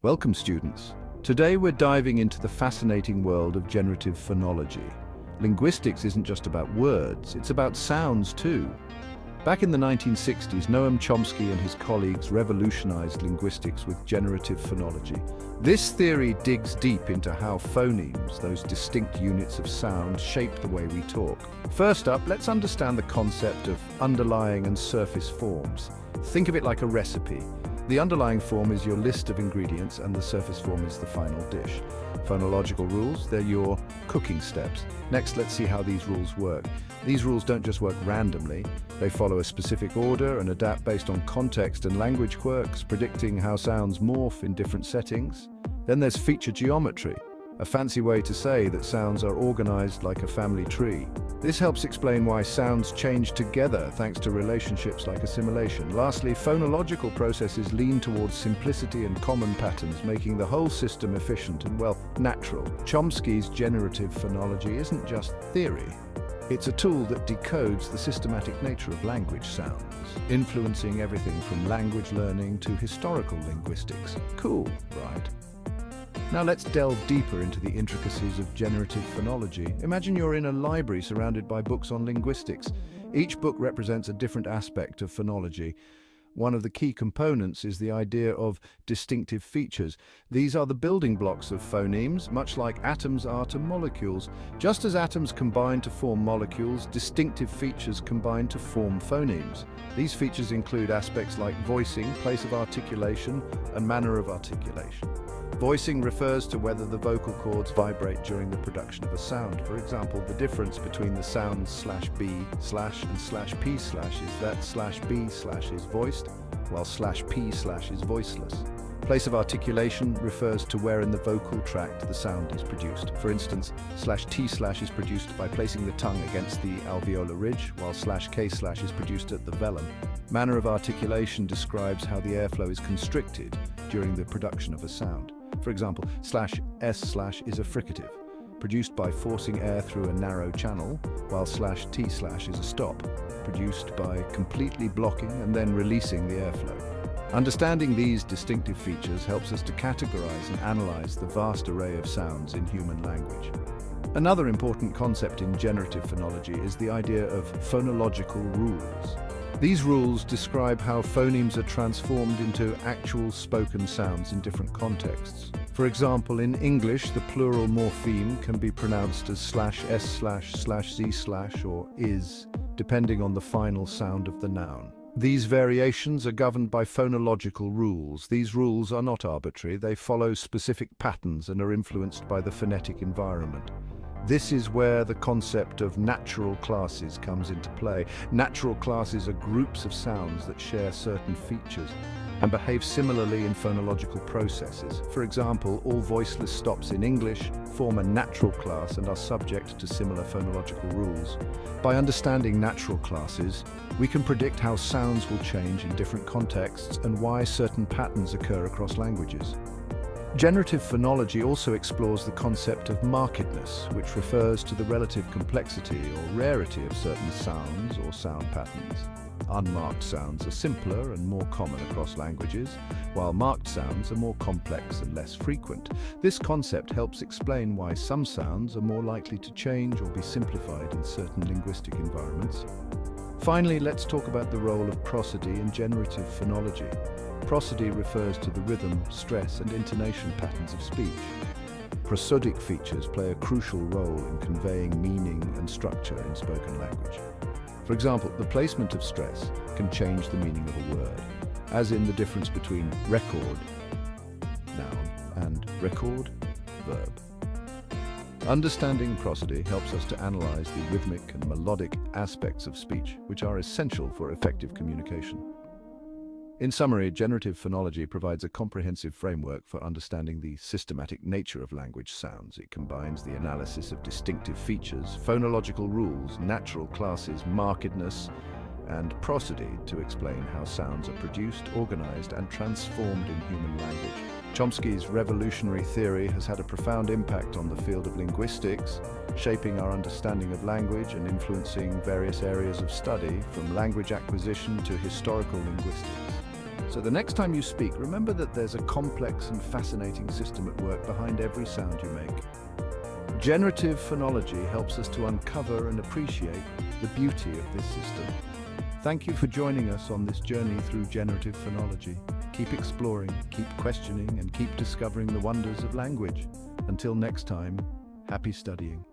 Welcome, students. Today we're diving into the fascinating world of generative phonology. Linguistics isn't just about words, it's about sounds too. Back in the 1960s, Noam Chomsky and his colleagues revolutionized linguistics with generative phonology. This theory digs deep into how phonemes, those distinct units of sound, shape the way we talk. First up, let's understand the concept of underlying and surface forms. Think of it like a recipe. The underlying form is your list of ingredients and the surface form is the final dish. Phonological rules, they're your cooking steps. Next, let's see how these rules work. These rules don't just work randomly. They follow a specific order and adapt based on context and language quirks, predicting how sounds morph in different settings. Then there's feature geometry, a fancy way to say that sounds are organized like a family tree. This helps explain why sounds change together thanks to relationships like assimilation. Lastly, phonological processes lean towards simplicity and common patterns, making the whole system efficient and, well, natural. Chomsky's generative phonology isn't just theory. It's a tool that decodes the systematic nature of language sounds, influencing everything from language learning to historical linguistics. Cool, right? Now let's delve deeper into the intricacies of generative phonology. Imagine you're in a library surrounded by books on linguistics. Each book represents a different aspect of phonology. One of the key components is the idea of distinctive features. These are the building blocks of phonemes, much like atoms are to molecules. Just as atoms combine to form molecules, distinctive features combine to form phonemes. These features include aspects like voicing, place of articulation, and manner of articulation. Voicing refers to whether the vocal cords vibrate during the production of a sound. For example, the difference between the sounds /b/ and /p/ is that /b/ is voiced, while /p/ is voiceless. Place of articulation refers to where in the vocal tract the sound is produced. For instance, /t/ is produced by placing the tongue against the alveolar ridge, while /k/ is produced at the velum. Manner of articulation describes how the airflow is constricted during the production of a sound. For example, /s/ is a fricative, produced by forcing air through a narrow channel, while /t/ is a stop, produced by completely blocking and then releasing the airflow. Understanding these distinctive features helps us to categorize and analyze the vast array of sounds in human language. Another important concept in generative phonology is the idea of phonological rules. These rules describe how phonemes are transformed into actual spoken sounds in different contexts. For example, in English, the plural morpheme can be pronounced as /s//z/ or is, depending on the final sound of the noun. These variations are governed by phonological rules. These rules are not arbitrary, they follow specific patterns and are influenced by the phonetic environment. This is where the concept of natural classes comes into play. Natural classes are groups of sounds that share certain features and behave similarly in phonological processes. For example, all voiceless stops in English form a natural class and are subject to similar phonological rules. By understanding natural classes, we can predict how sounds will change in different contexts and why certain patterns occur across languages. Generative phonology also explores the concept of markedness, which refers to the relative complexity or rarity of certain sounds or sound patterns. Unmarked sounds are simpler and more common across languages, while marked sounds are more complex and less frequent. This concept helps explain why some sounds are more likely to change or be simplified in certain linguistic environments. Finally, let's talk about the role of prosody in generative phonology. Prosody refers to the rhythm, stress, and intonation patterns of speech. Prosodic features play a crucial role in conveying meaning and structure in spoken language. For example, the placement of stress can change the meaning of a word, as in the difference between record, noun, and record, verb. Understanding prosody helps us to analyze the rhythmic and melodic aspects of speech, which are essential for effective communication. In summary, generative phonology provides a comprehensive framework for understanding the systematic nature of language sounds. It combines the analysis of distinctive features, phonological rules, natural classes, markedness, and prosody to explain how sounds are produced, organized, and transformed in human language. Chomsky's revolutionary theory has had a profound impact on the field of linguistics, shaping our understanding of language and influencing various areas of study, from language acquisition to historical linguistics. So the next time you speak, remember that there's a complex and fascinating system at work behind every sound you make. Generative phonology helps us to uncover and appreciate the beauty of this system. Thank you for joining us on this journey through generative phonology. Keep exploring, keep questioning, and keep discovering the wonders of language. Until next time, happy studying.